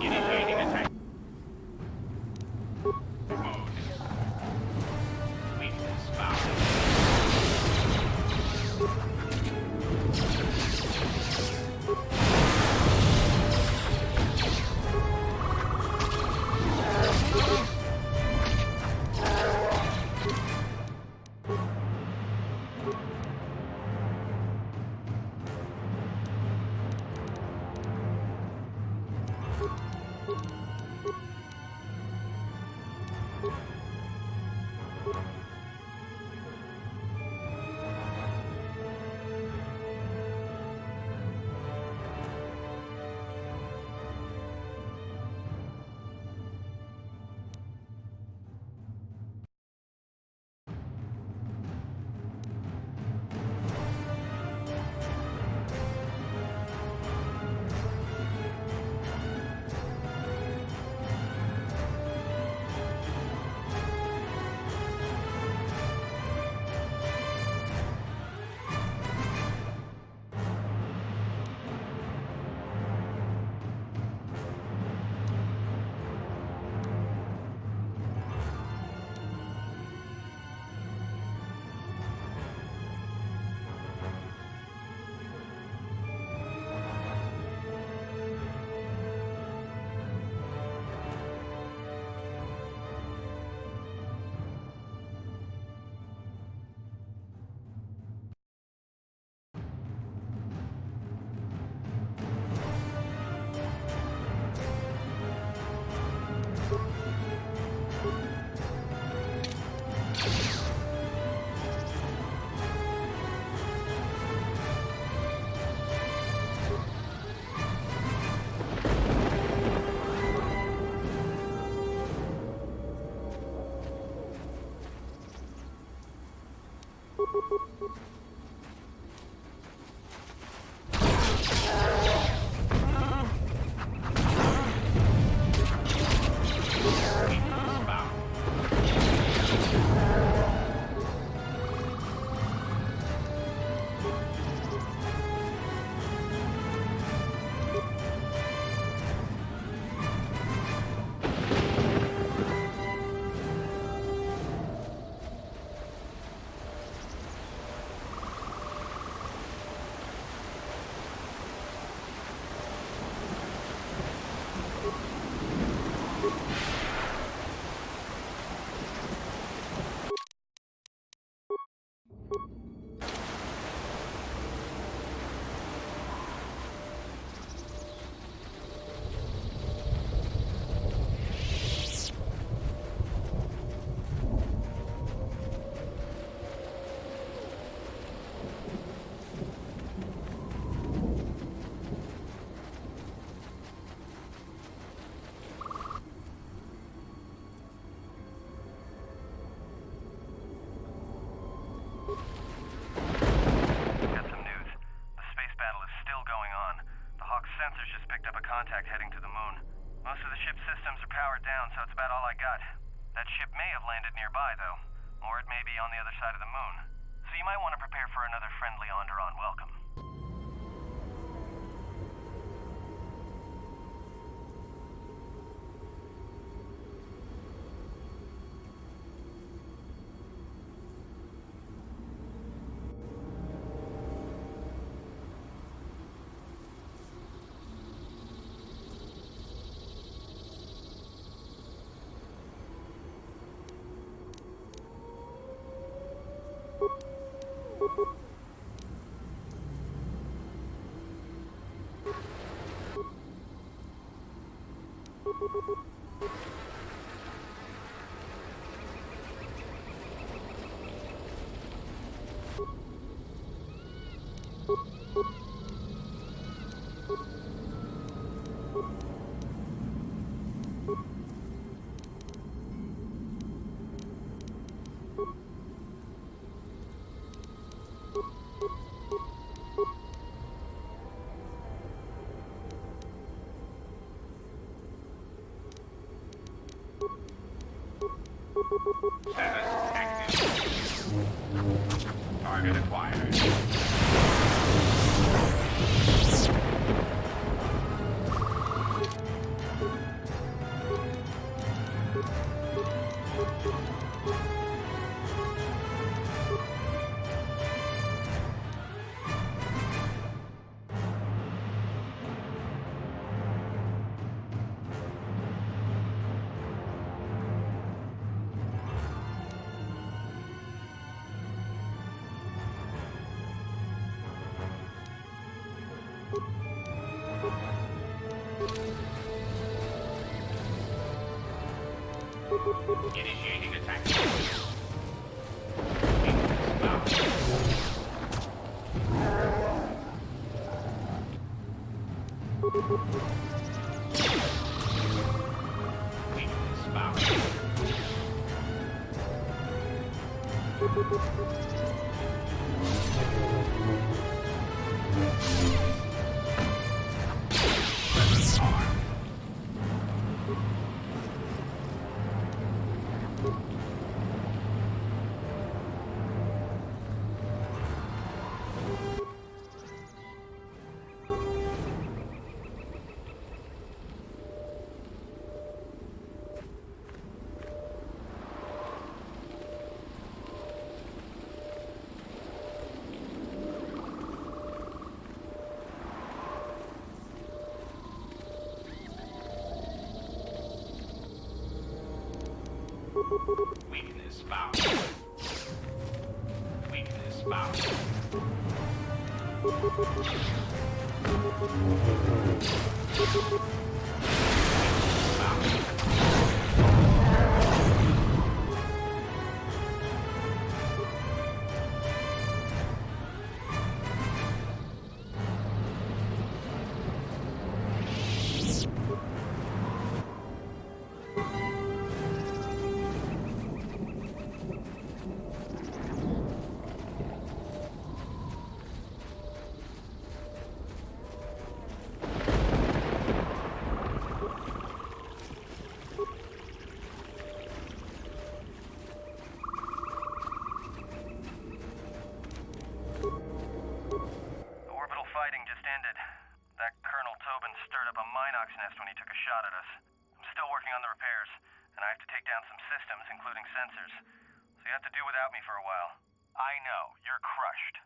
Initiating attack mode. Weakness found. down, so it's about all I got. That ship may have landed nearby, though. Or it may be on the other side of the moon. So you might want to prepare for another friendly Onderon welcome. Status active. Target acquired. Initiating attack. Weakness found. Weakness found. Nest when he took a shot at us. I'm still working on the repairs, and I have to take down some systems, including sensors. So you have to do without me for a while. I know, you're crushed.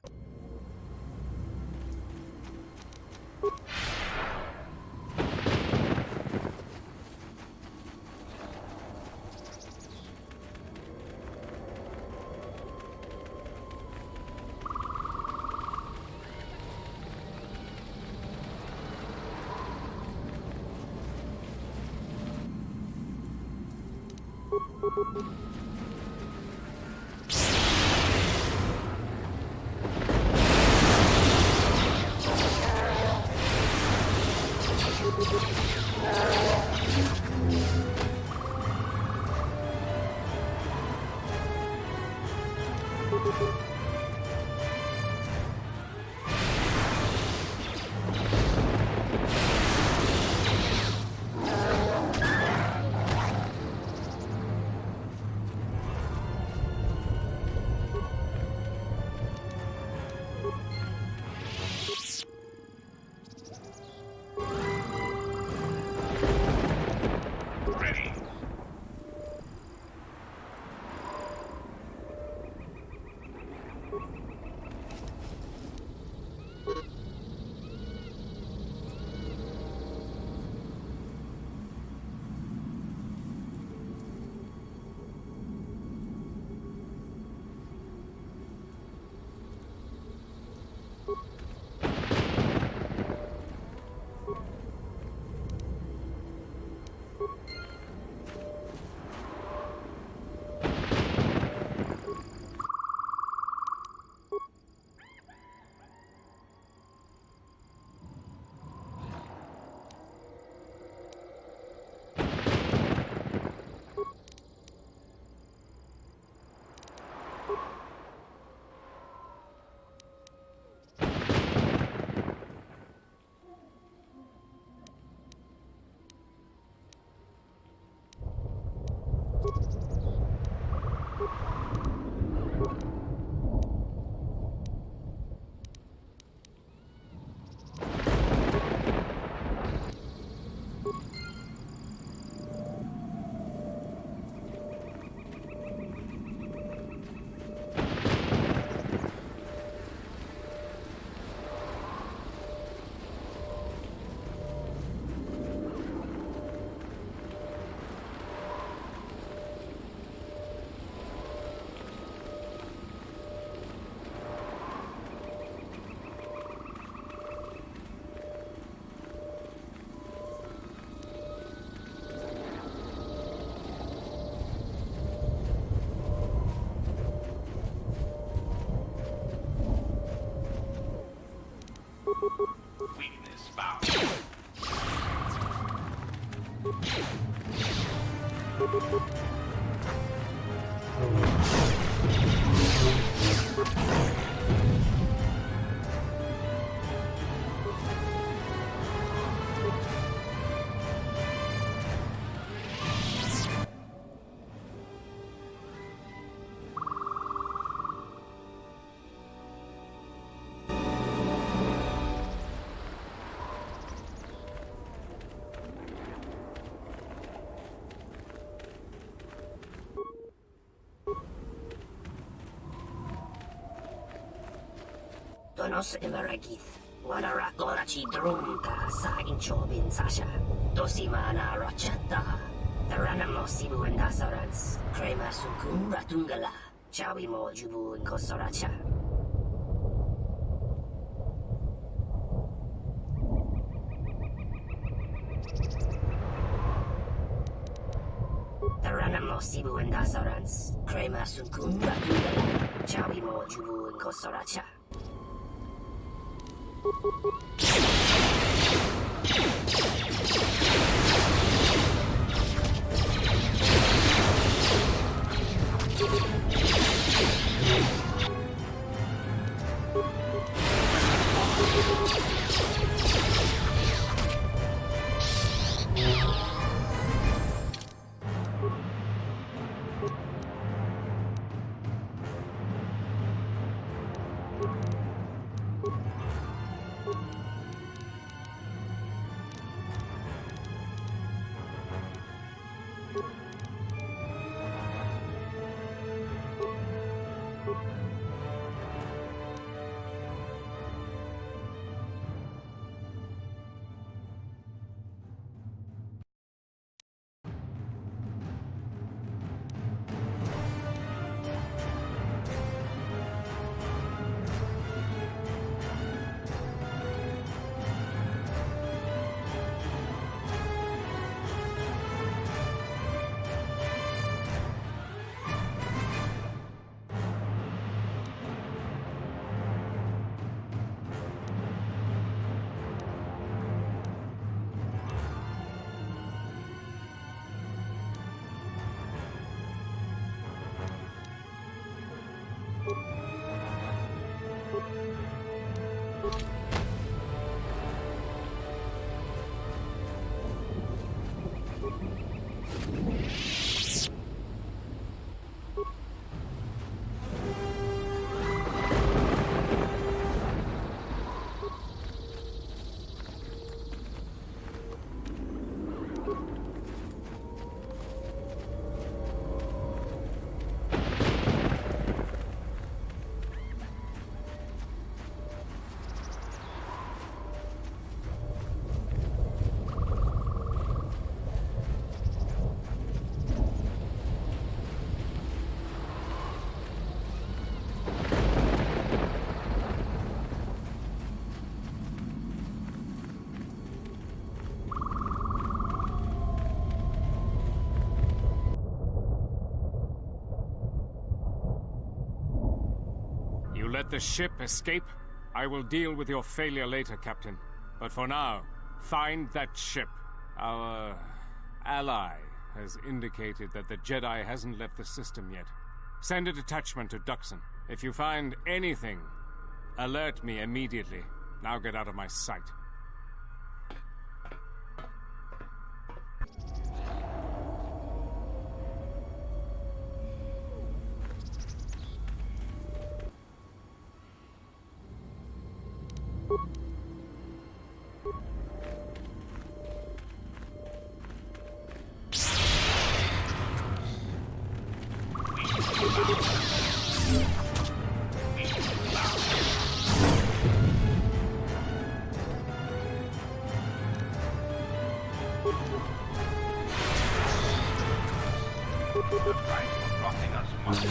Weakness found. Donos Imaragith, Wanara Gorachi Drumka sa Inchobin Sasha, Dosimana Rochata, Taranamo Sibu and Dasarans, Crema Sukun Ratungala, Chawi Mo Jubu and Kosoracha. Taranamo Sibu and Dasarans, Crema Sukun Ratungala, Chawi Mo Jubu and Kosoracha. Let the ship escape? I will deal with your failure later, Captain. But for now, find that ship. Our ally has indicated that the Jedi hasn't left the system yet. Send a detachment to Duxon. If you find anything, alert me immediately. Now get out of my sight. The price for crossing us must be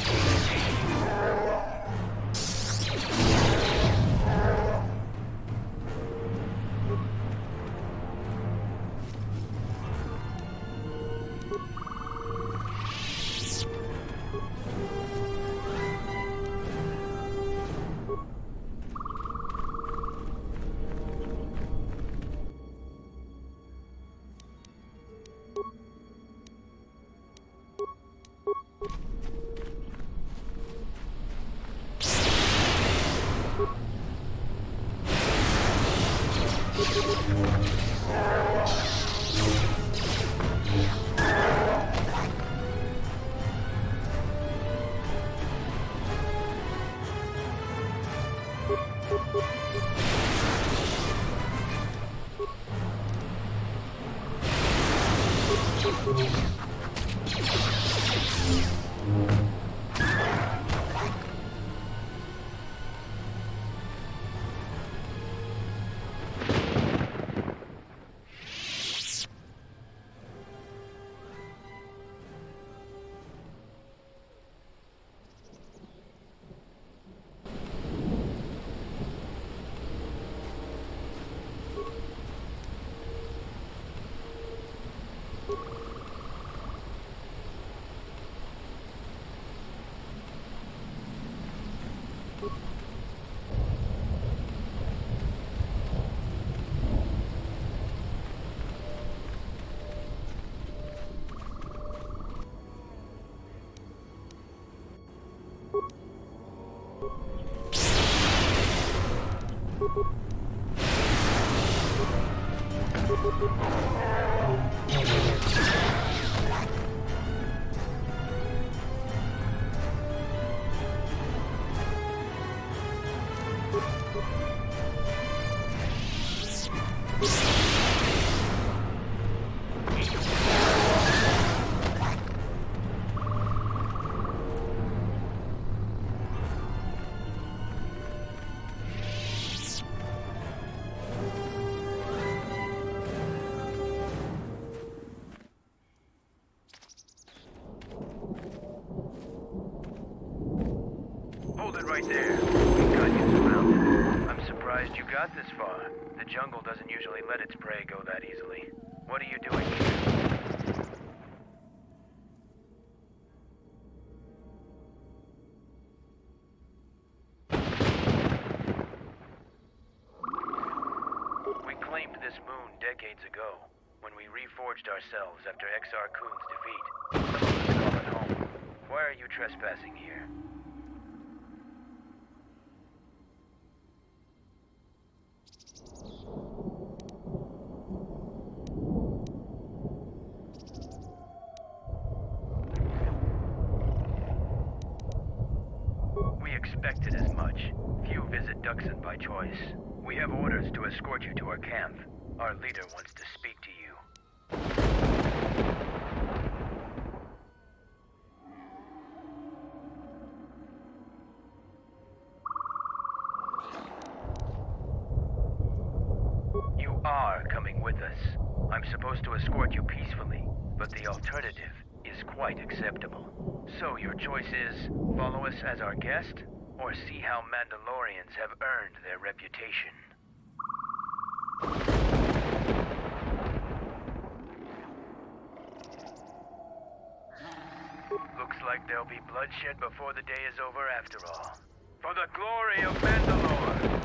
Hold it right there. We've got you surrounded. I'm surprised you got this far. The jungle doesn't usually let its prey go that easily. What are you doing here? We claimed this moon decades ago, when we reforged ourselves after XR Kun's defeat. Some of us call it home. Why are you trespassing here? We expected as much. Few visit Duxon by choice. We have orders to escort you to our camp. Our leader wants to speak to you. You are coming with us. I'm supposed to escort you peacefully, but the alternative is quite acceptable. So your choice is, follow us as our guest, or see how Mandalorians have earned their reputation. Looks like there'll be bloodshed before the day is over after all. For the glory of Mandalore!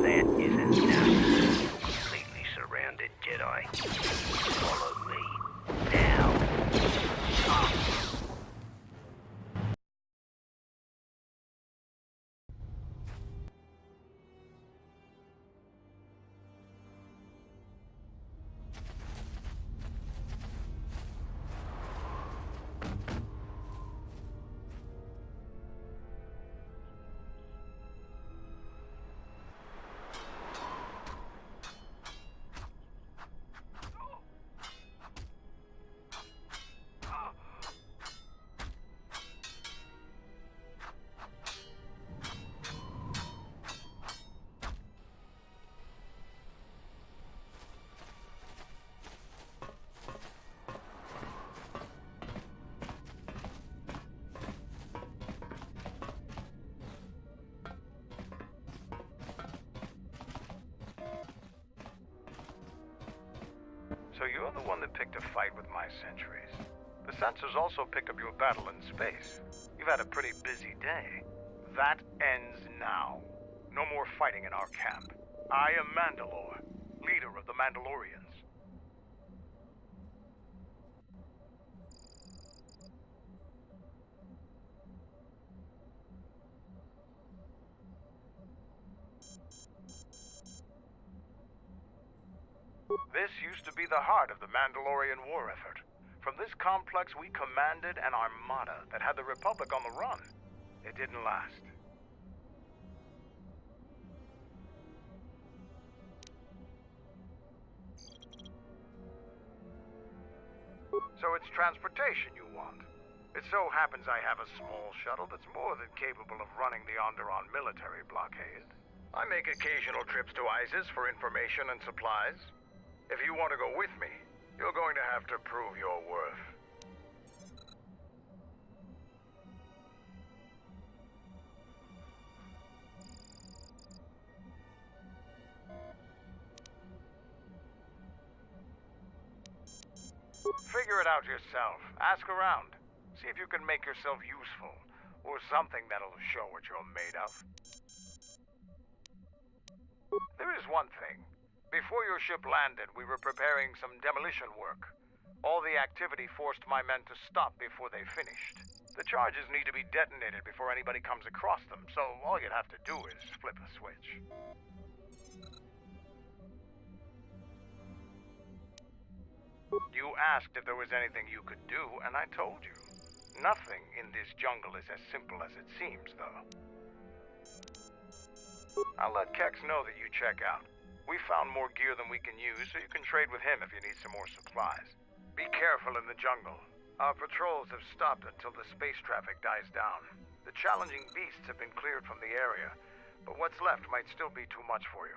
That is enough. Completely surrounded, Jedi. Follow me. Now. So you're the one that picked a fight with my sentries. The sensors also picked up your battle in space. You've had a pretty busy day. That ends now. No more fighting in our camp. I am Mandalore, leader of the Mandalorians. This used to be the heart of the Mandalorian war effort. From this complex, we commanded an armada that had the Republic on the run. It didn't last. So it's transportation you want. It so happens I have a small shuttle that's more than capable of running the Onderon military blockade. I make occasional trips to ISIS for information and supplies. If you want to go with me, you're going to have to prove your worth. Figure it out yourself. Ask around. See if you can make yourself useful, or something that'll show what you're made of. There is one thing. Before your ship landed, we were preparing some demolition work. All the activity forced my men to stop before they finished. The charges need to be detonated before anybody comes across them, so all you'd have to do is flip a switch. You asked if there was anything you could do, and I told you. Nothing in this jungle is as simple as it seems, though. I'll let Kex know that you check out. We found more gear than we can use, so you can trade with him if you need some more supplies. Be careful in the jungle. Our patrols have stopped until the space traffic dies down. The challenging beasts have been cleared from the area, but what's left might still be too much for you.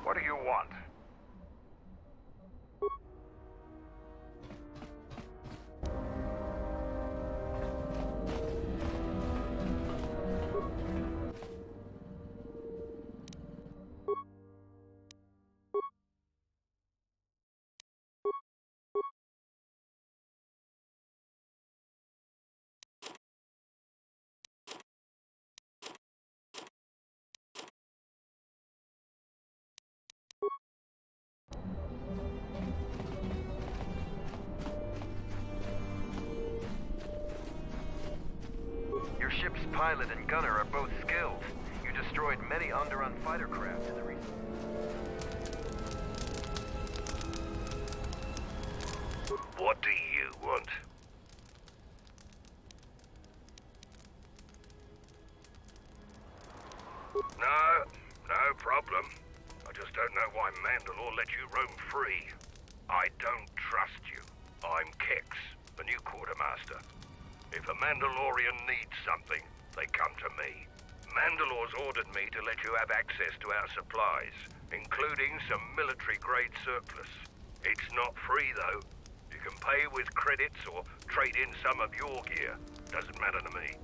What do you want? pilot and gunner are both skilled. You destroyed many Onderon fighter craft in the recent... What do you want? No problem. I just don't know why Mandalore let you roam free. I don't trust you. I'm Kex, the new quartermaster. If a Mandalorian needs something, they come to me. Mandalore's ordered me to let you have access to our supplies, including some military-grade surplus. It's not free, though. You can pay with credits or trade in some of your gear. Doesn't matter to me.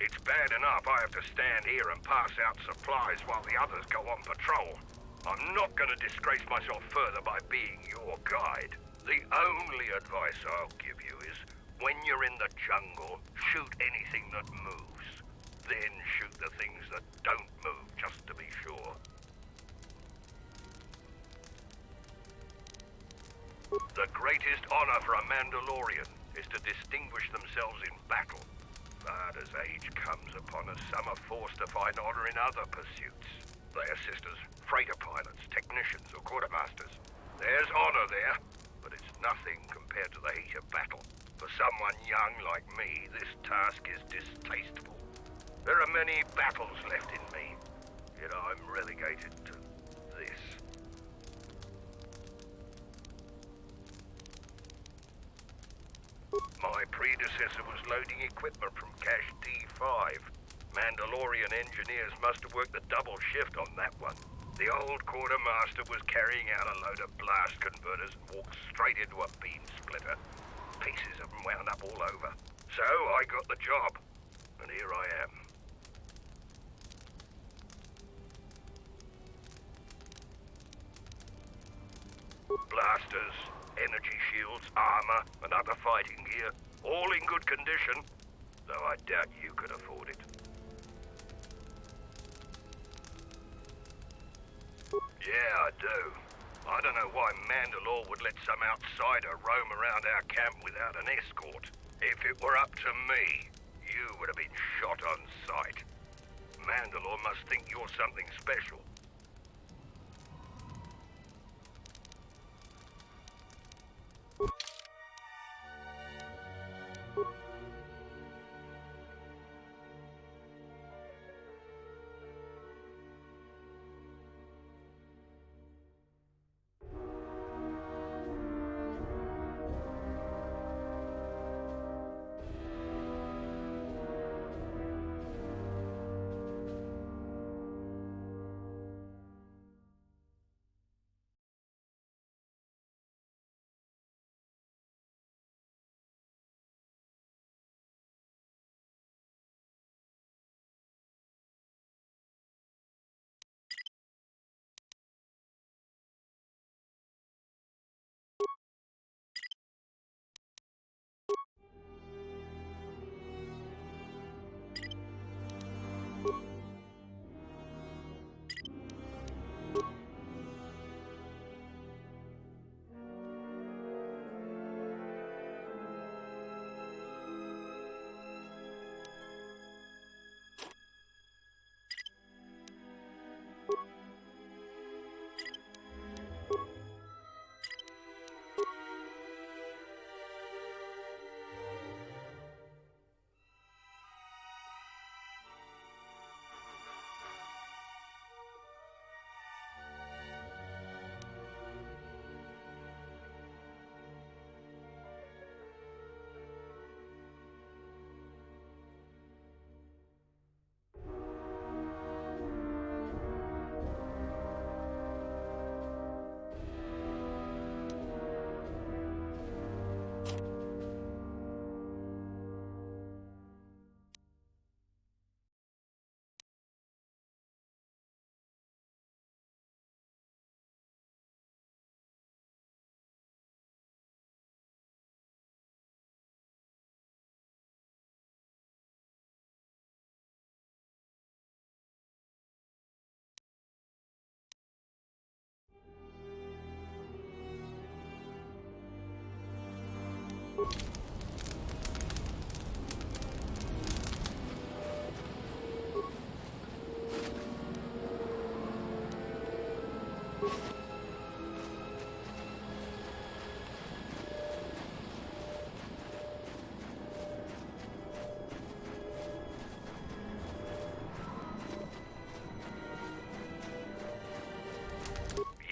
It's bad enough I have to stand here and pass out supplies while the others go on patrol. I'm not going to disgrace myself further by being your guide. The only advice I'll give you is, when you're in the jungle, shoot anything that moves. Then shoot the things that don't move, just to be sure. The greatest honor for a Mandalorian is to distinguish themselves in battle. But as age comes upon us, some are forced to find honor in other pursuits. They assist as freighter pilots, technicians, or quartermasters. There's honor there, but it's nothing compared to the heat of battle. For someone young like me, this task is distasteful. There are many battles left in me, yet I'm relegated to this. My predecessor was loading equipment from Cache D5. Mandalorian engineers must have worked a double shift on that one. The old quartermaster was carrying out a load of blast converters and walked straight into a beam splitter. Pieces of them wound up all over. So I got the job, and here I am. Blasters, energy shields, armor, and other fighting gear, all in good condition, though I doubt you could afford it. Yeah, I do. I don't know why Mandalore would let some outsider roam around our camp without an escort. If it were up to me, you would have been shot on sight. Mandalore must think you're something special.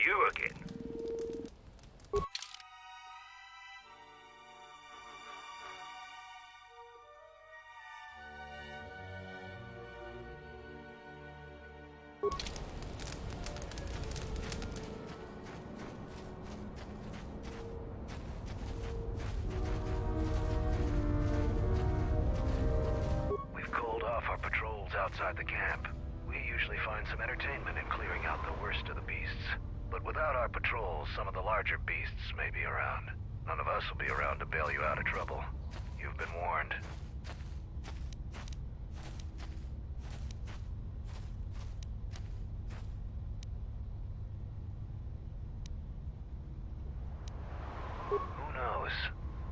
You again? We've called off our patrols outside the camp. We usually find some entertainment in clearing out the worst of the beasts. But without our patrols, some of the larger beasts may be around. None of us will be around to bail you out of trouble. You've been warned. Who knows?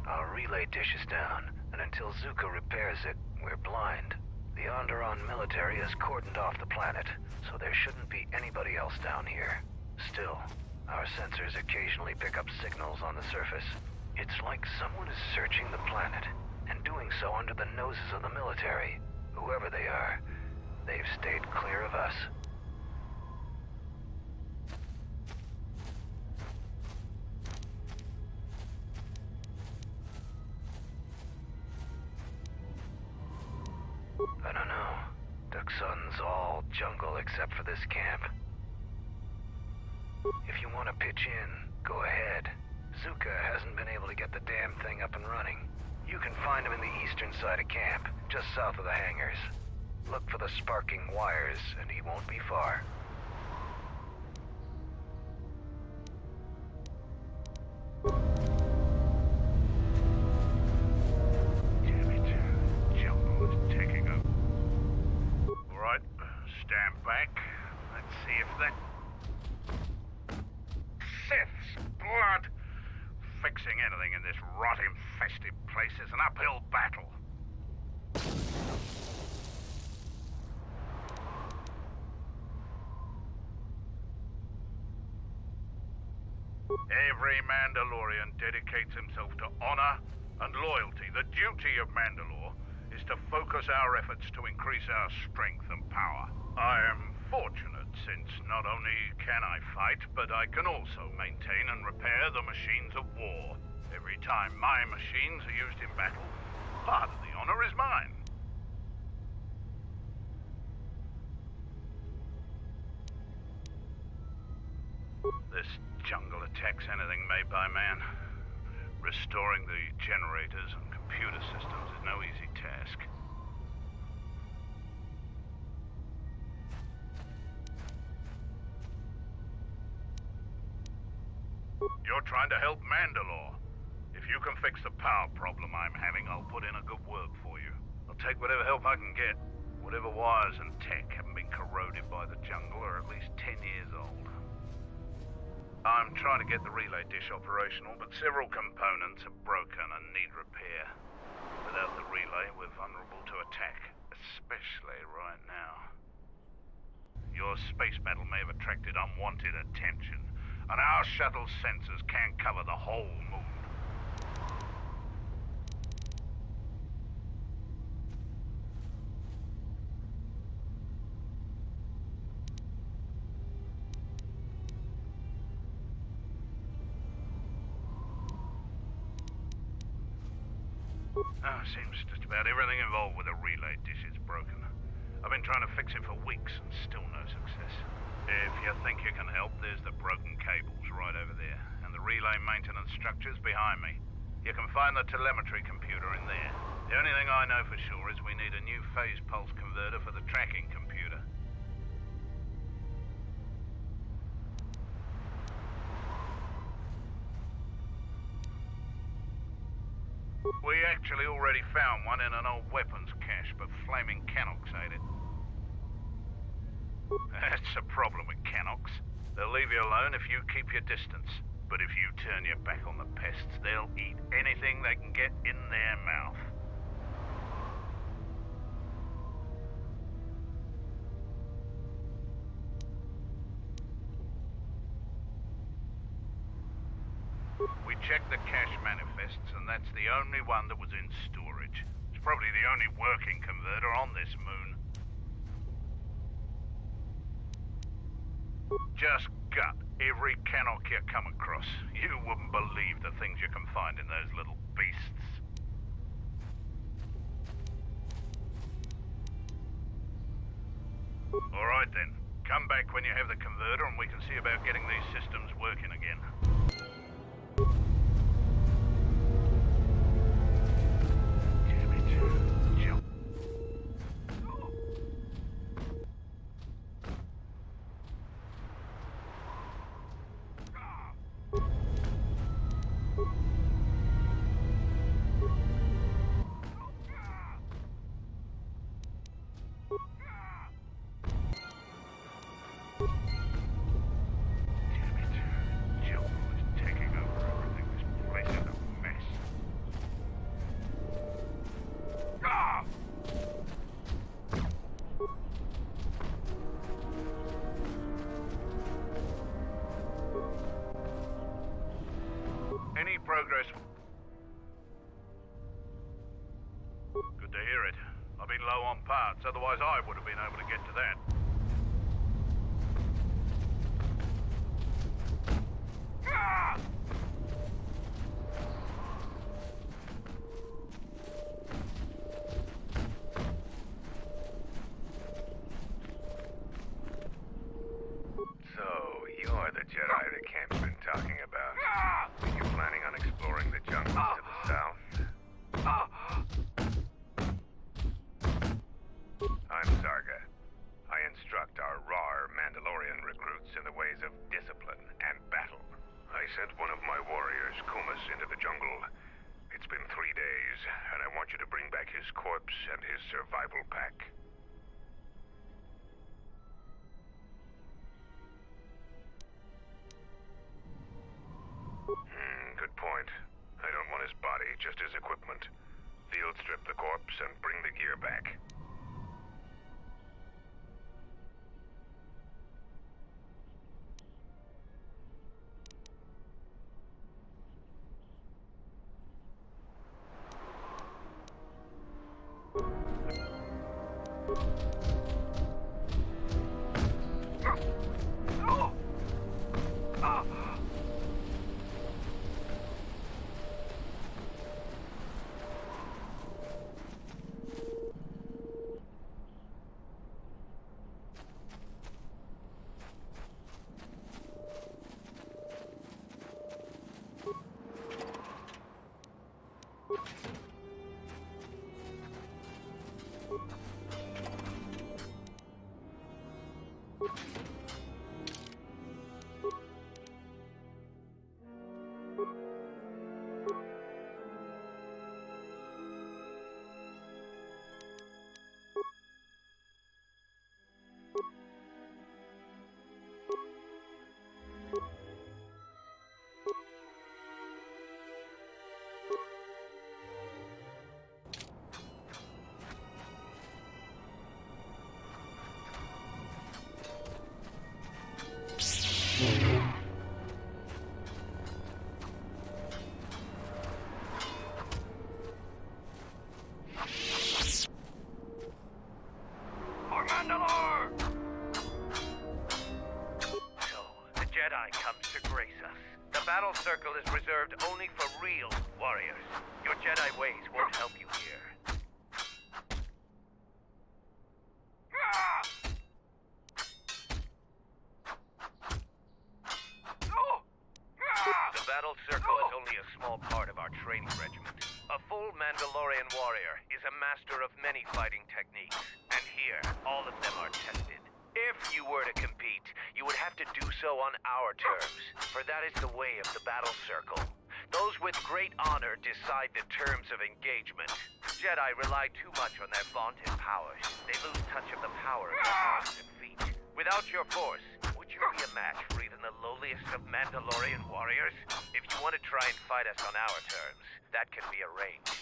Our relay dish is down, and until Zuka repairs it, we're blind. The Onderon military has cordoned off the planet, so there shouldn't be anybody else down here. Still, our sensors occasionally pick up signals on the surface. It's like someone is searching the planet, and doing so under the noses of the military. Whoever they are, they've stayed clear of us. I don't know. Duxun's all jungle except for this camp. If you want to pitch in, go ahead. Zuka hasn't been able to get the damn thing up and running. You can find him in the eastern side of camp, just south of the hangars. Look for the sparking wires, and he won't be far. Damn it. Jungle is taking over. Alright, stand back. Let's see if that... Sith's blood! Fixing anything in this rot-infested place is an uphill battle. Every Mandalorian dedicates himself to honor and loyalty. The duty of Mandalore is to focus our efforts to increase our strength and power. I am fortunate since not only can I fight, but I can also maintain and repair the machines of war. Every time my machines are used in battle, part of the honor is mine. This jungle attacks anything made by man. Restoring the generators and computer systems is no easy task. You're trying to help Mandalore. If you can fix the power problem I'm having, I'll put in a good word for you. I'll take whatever help I can get. Whatever wires and tech haven't been corroded by the jungle are at least 10 years old. I'm trying to get the relay dish operational, but several components are broken and need repair. Without the relay, we're vulnerable to attack, especially right now. Your space battle may have attracted unwanted attention, and our shuttle's sensors can't cover the whole moon. Seems just about everything involved with a relay dish is broken. I've been trying to fix it for weeks and still no success. If you think you can help, there's the broken cables right over there, and the relay maintenance structures behind me. You can find the telemetry computer in there. The only thing I know for sure is we need a new phase pulse converter for the tracking computer. We actually already found one in an old weapons cache, but flaming Canox ate it. That's the problem with Canox. They'll leave you alone if you keep your distance. But if you turn your back on the pests, they'll eat anything they can get in their mouth. We checked the cache manifests, and that's the only one that was in storage. It's probably the only working converter on this moon. Just gut every Cannock you come across. You wouldn't believe the things you can find in those little beasts. Alright then. Come back when you have the converter and we can see about getting these systems working again. Damn it. Jump. Any progress? Good to hear it. I've been low on parts, otherwise I would have been able to get to that. So, you're the Jedi the camp's been talking about. Are you planning on exploring the jungles to the south? I'm Sarga. I instruct our raw Mandalorian recruits in the ways of discipline and battle. I sent one of my warriors, Kumas, into the jungle. It's been 3 days, and I want you to bring back his corpse and his survival pack. Good point. I don't want his body, just his equipment. Field strip the corpse and bring the gear back. Battle Circle is reserved only for real warriors. Your Jedi ways won't help you here. The Battle Circle is only a small part of our training regiment. A full Mandalorian warrior is a master of many fighting techniques, and here, all of them are tested. If you were to compete, you would have to do so on our terms, for that is the way of the Battle Circle. Those with great honor decide the terms of engagement. Jedi rely too much on their vaunted powers. They lose touch of the power of their arms and feet. Without your force, would you seriously a match for even the lowliest of Mandalorian warriors? If you want to try and fight us on our terms, that can be arranged.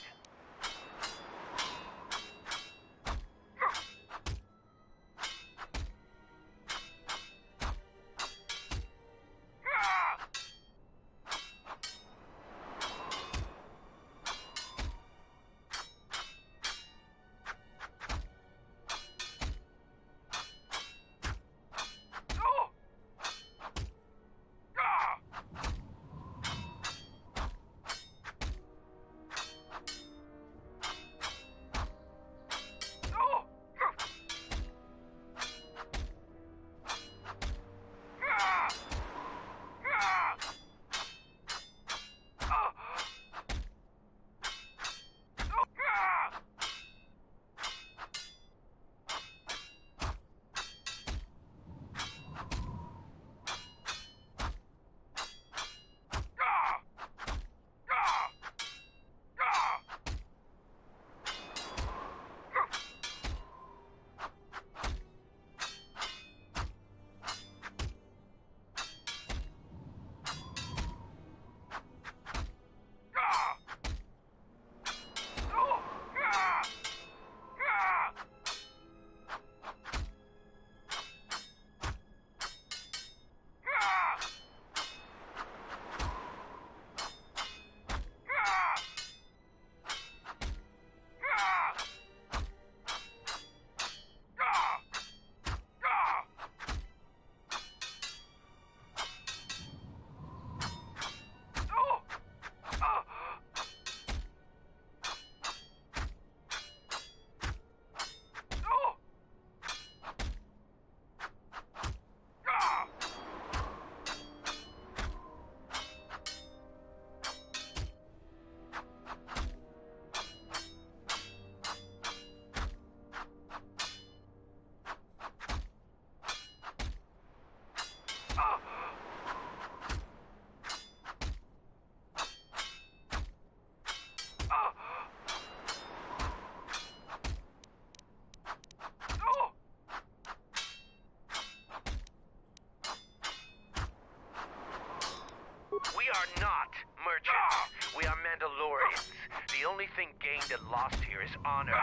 We are not merchants. We are Mandalorians. The only thing gained and lost here is honor,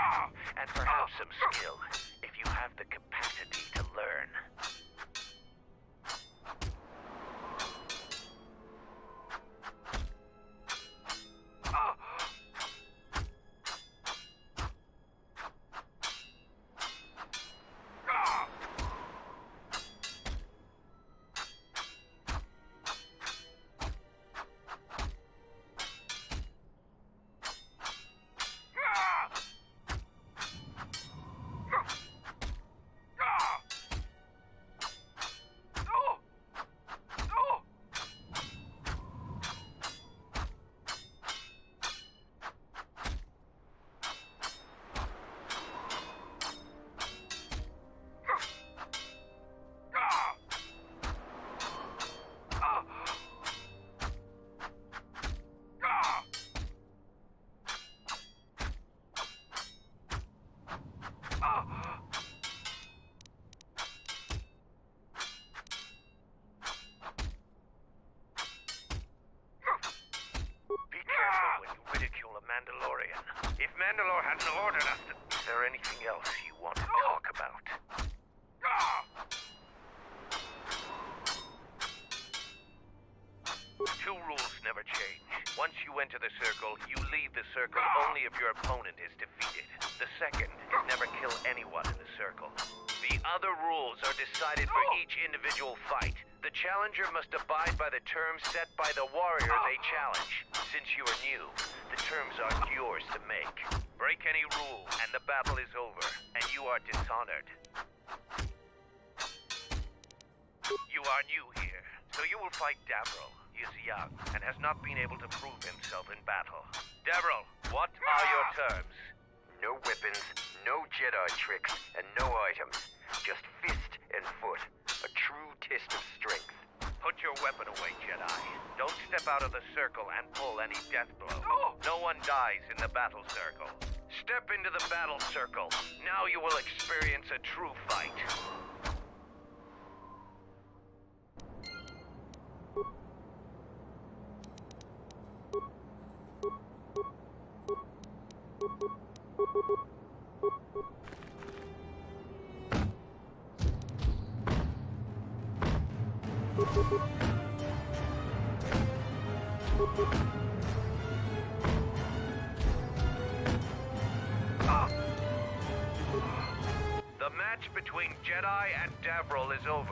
and perhaps some skill, if you have the capacity to learn. Mandalorian. If Mandalore hadn't ordered us to... Is there anything else you want to talk about? Two rules never change. Once you enter the circle, you leave the circle only if your opponent is defeated. The second is never kill anyone in the circle. The other rules are decided for each individual fight. The challenger must abide by the terms set by the warrior they challenge. Since you are new, the terms aren't yours to make. Break any rule, and the battle is over, and you are dishonored. You are new here, so you will fight Davril. He is young, and has not been able to prove himself in battle. Davril, what are your terms? No weapons, no Jedi tricks, and no items. Just fist and foot. A true test of strength. Put your weapon away, Jedi. Don't step out of the circle and pull any death blow. No one dies in the battle circle. Step into the battle circle. Now you will experience a true fight. The match between Jedi and Davril is over.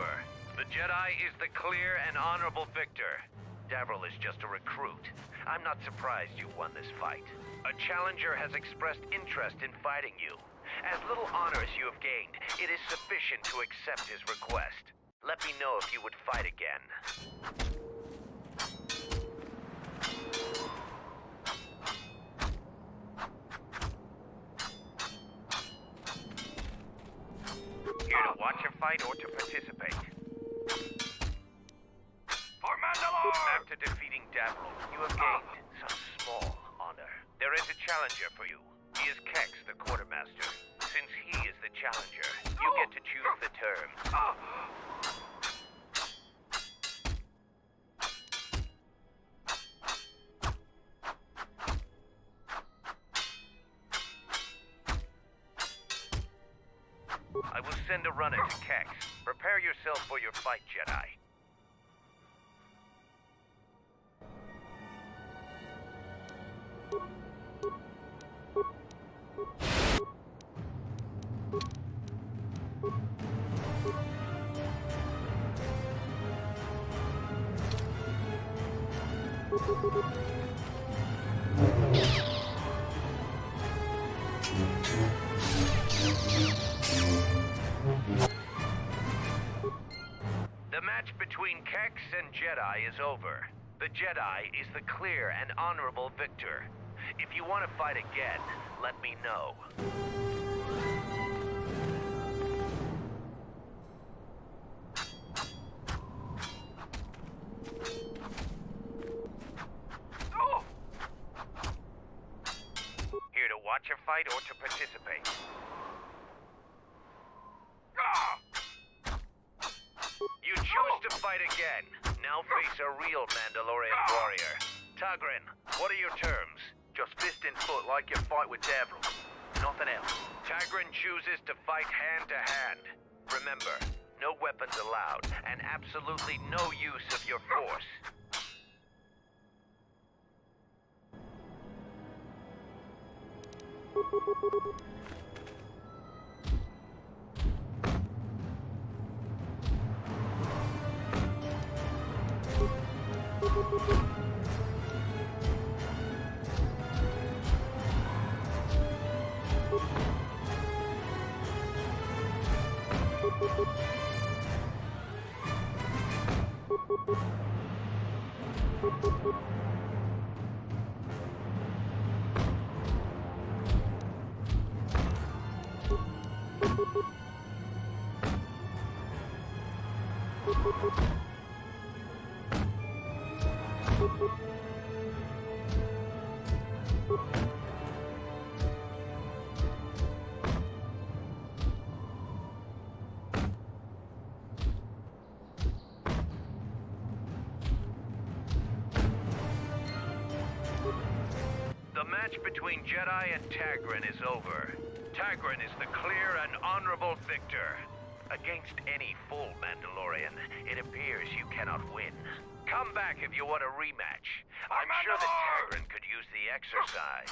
The Jedi is the clear and honorable victor. Davril is just a recruit. I'm not surprised you won this fight. A challenger has expressed interest in fighting you. As little honor as you have gained, it is sufficient to accept his request. Let me know if you would fight again. Here to watch a fight or to participate? For Mandalore! After defeating Davril, you have gained some small honor. There is a challenger for you. He is Kex, the quartermaster. Since he is the challenger, you get to choose the terms. I will send a runner to Kex. Prepare yourself for your fight, Jedi. The match between Kex and Jedi is over. The Jedi is the clear and honorable victor. If you want to fight again, let me know. Here to watch a fight or to participate? You choose to fight again. Now face a real Mandalorian warrior. Tagrin, what are your terms? Just fist and foot like you fight with Davril. Nothing else. Tagrin chooses to fight hand to hand. Remember, no weapons allowed, and absolutely no use of your force. The match between Jedi and Tagrin is over. Tagrin is the clear and honorable victor. Against any full Mandalorian, it appears you cannot win. Come back if you want a rematch. I'm sure that Tagrin could use the exercise.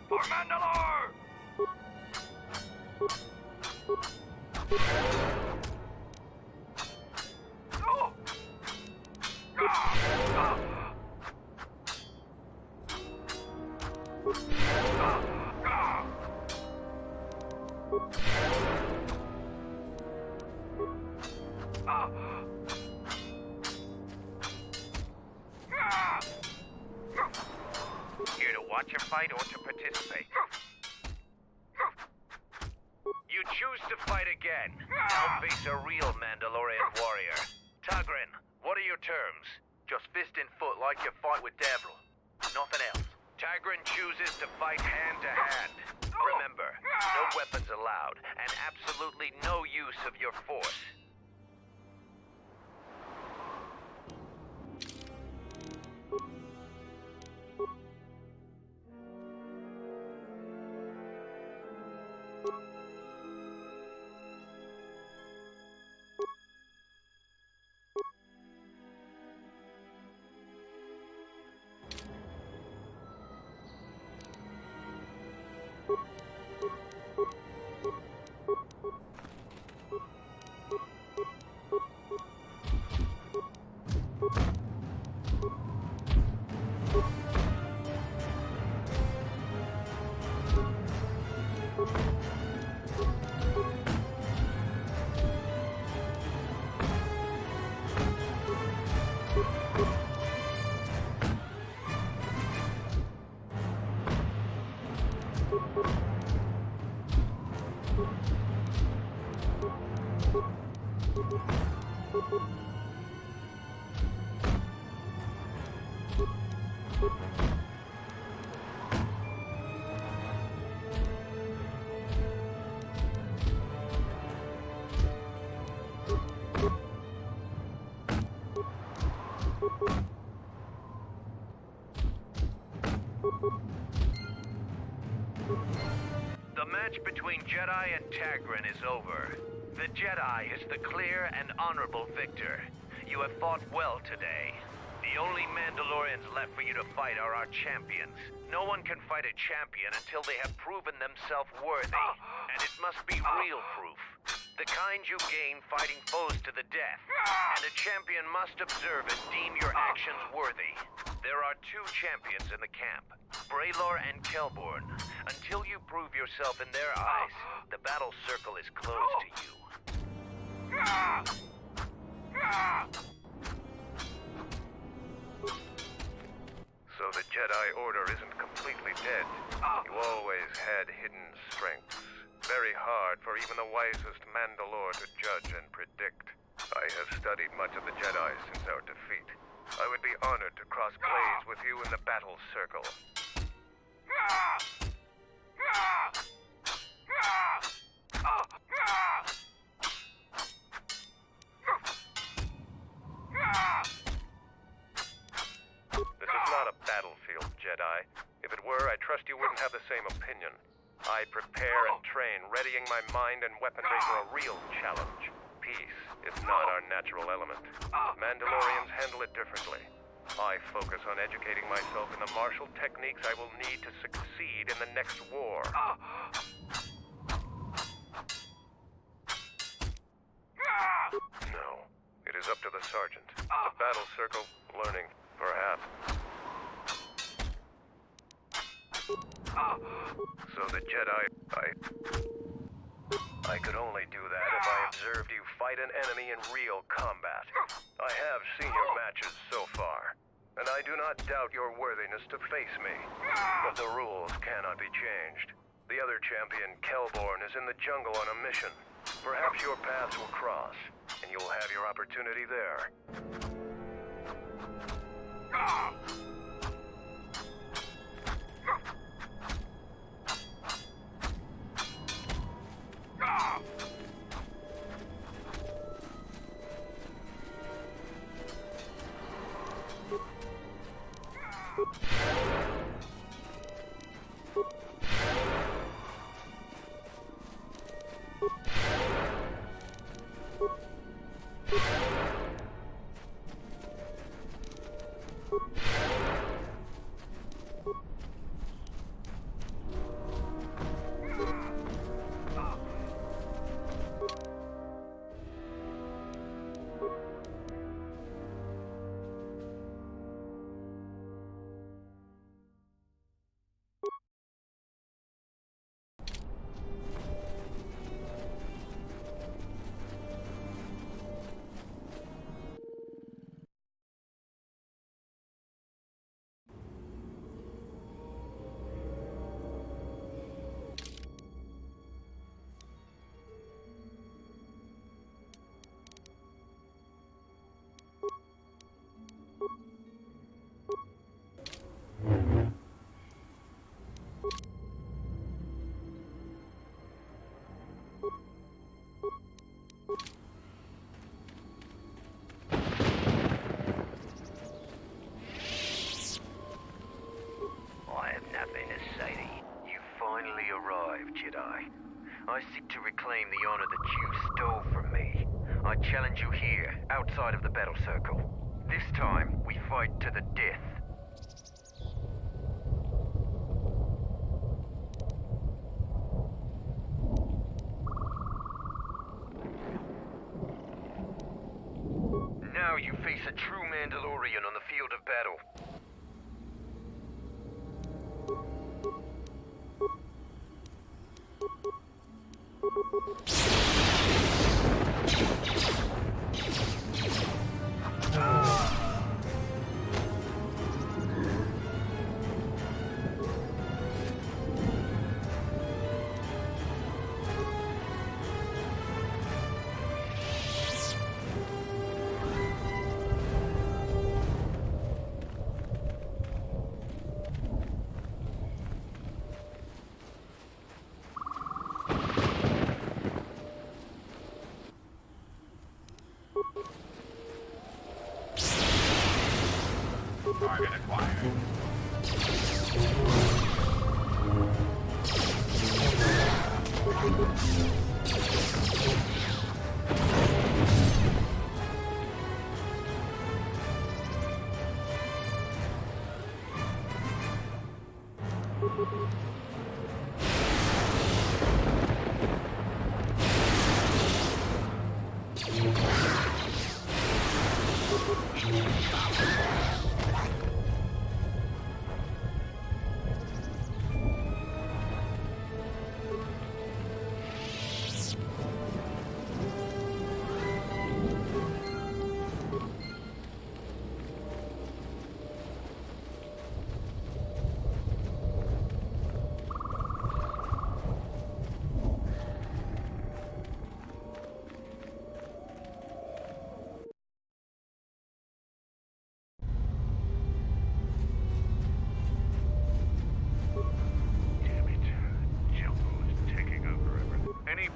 For Mandalore! Oh! Here to watch a fight or to participate? You choose to fight again. Now face a real Mandalorian warrior. Tagrin, what are your terms? Just fist and foot like you fight with Davril. Nothing else. Tagrin chooses to fight hand to hand. Remember, no weapons allowed, and absolutely no use of your force. The match between Jedi and Tagrin is over. The Jedi is the clear and honorable victor. You have fought well today. The only Mandalorians left for you to fight are our champions. No one can fight a champion until they have proven themselves worthy. And it must be real proof. The kind you gain fighting foes to the death. And a champion must observe and deem your actions worthy. There are two champions in the camp, Braylor and Kelborn. Until you prove yourself in their eyes, the battle circle is closed to you. So the Jedi Order isn't completely dead. You always had hidden strengths. Very hard for even the wisest Mandalore to judge and predict. I have studied much of the Jedi since our defeat. I would be honored to cross blades with you in the battle circle. This is not a battlefield, Jedi. If it were, I trust you wouldn't have the same opinion. I prepare and train, readying my mind and weaponry for a real challenge. Peace is not our natural element. Mandalorians handle it differently. I focus on educating myself in the martial techniques I will need to succeed in the next war. No, it is up to the sergeant. The battle circle, learning, perhaps. So the Jedi, I could only do that if I observed you fight an enemy in real combat. I have seen your matches so far, and I do not doubt your worthiness to face me. But the rules cannot be changed. The other champion, Kelborn, is in the jungle on a mission. Perhaps your paths will cross, and you'll have your opportunity there. Jedi. I seek to reclaim the honor that you stole from me. I challenge you here, outside of the battle circle. This time, we fight to the death. Now you face a true Mandalorian on the field of battle. Target acquired.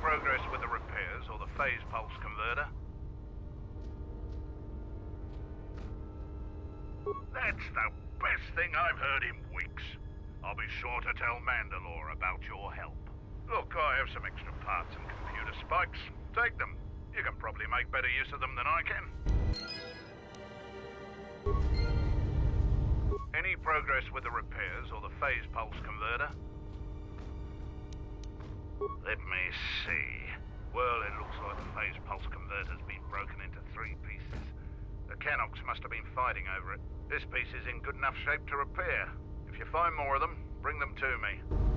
progress with the repairs or the phase pulse converter? That's the best thing I've heard in weeks. I'll be sure to tell Mandalore about your help. Look, I have some extra parts and computer spikes. Take them. You can probably make better use of them than I can. Any progress with the repairs or the phase pulse converter? Let me see. Well, it looks like the phase pulse converter's been broken into 3 pieces. The Canox must have been fighting over it. This piece is in good enough shape to repair. If you find more of them, bring them to me.